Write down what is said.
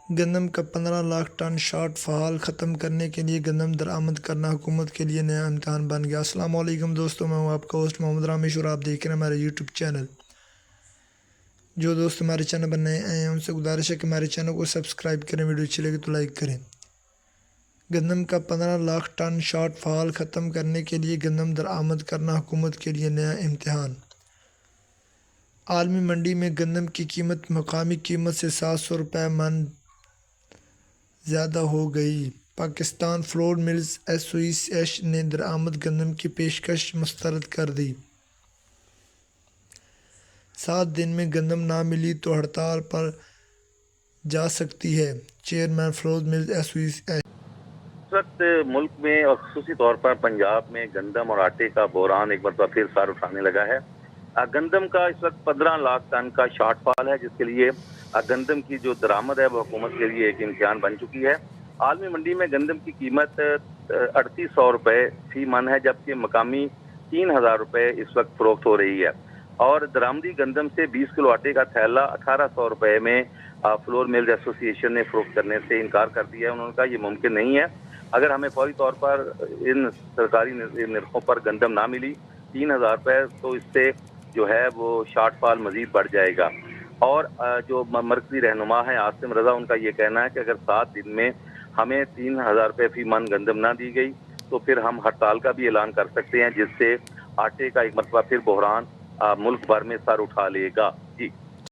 گندم کا 15 lakh ton short فال ختم کرنے کے لیے گندم درآمد کرنا حکومت کے لیے نیا امتحان بن گیا۔ السلام علیکم دوستوں، میں ہوں آپ کا ہوسٹ محمد رامیش اور آپ دیکھ رہے ہیں ہمارے یوٹیوب چینل۔ جو دوست ہمارے چینل پر نئے آئے ہیں ان سے گزارش ہے کہ ہمارے چینل کو سبسکرائب کریں، ویڈیو اچھی لگے تو لائک کریں۔ گندم کا 15 لاکھ ٹن شارٹ فال ختم کرنے کے لیے گندم درآمد کرنا حکومت کے لیے نیا امتحان۔ عالمی منڈی میں گندم کی قیمت مقامی قیمت سے 700 روپے من زیادہ ہو گئی۔ پاکستان فلور ملز ایسوسی ایشن نے درآمد گندم کی پیشکش مسترد کر دی۔ 7 دن میں گندم نہ ملی تو ہڑتال پر جا سکتی ہے، چیئرمین فلور ملز ایسوسی ایشن۔ اس وقت ملک میں اور خصوصی طور پر پنجاب میں گندم اور آٹے کا بحران ایک مرتبہ پھر سر اٹھانے لگا ہے۔ گندم کا اس وقت 15 لاکھ ٹن کا شارٹ فال ہے، جس کے لیے گندم کی جو درآمد ہے وہ حکومت کے لیے ایک امتحان بن چکی ہے۔ عالمی منڈی میں گندم کی قیمت 3800 روپے فی من ہے، جبکہ مقامی 3000 روپے اس وقت فروخت ہو رہی ہے، اور درآمدی گندم سے 20 کلو آٹے کا تھیلا 1800 روپے میں فلور ملز ایسوسی ایشن نے فروخت کرنے سے انکار کر دیا ہے۔ انہوں نے کہا یہ ممکن نہیں ہے، اگر ہمیں فوری طور پر ان سرکاری نرخوں پر گندم نہ ملی 3000 روپے تو اس سے جو ہے وہ شارٹ فال مزید بڑھ جائے گا۔ اور جو مرکزی رہنما ہیں عاصم رضا، ان کا یہ کہنا ہے کہ اگر 7 دن میں ہمیں 3000 روپے فی من گندم نہ دی گئی تو پھر ہم ہڑتال کا بھی اعلان کر سکتے ہیں، جس سے آٹے کا ایک مرتبہ پھر بحران ملک بھر میں سر اٹھا لے گا۔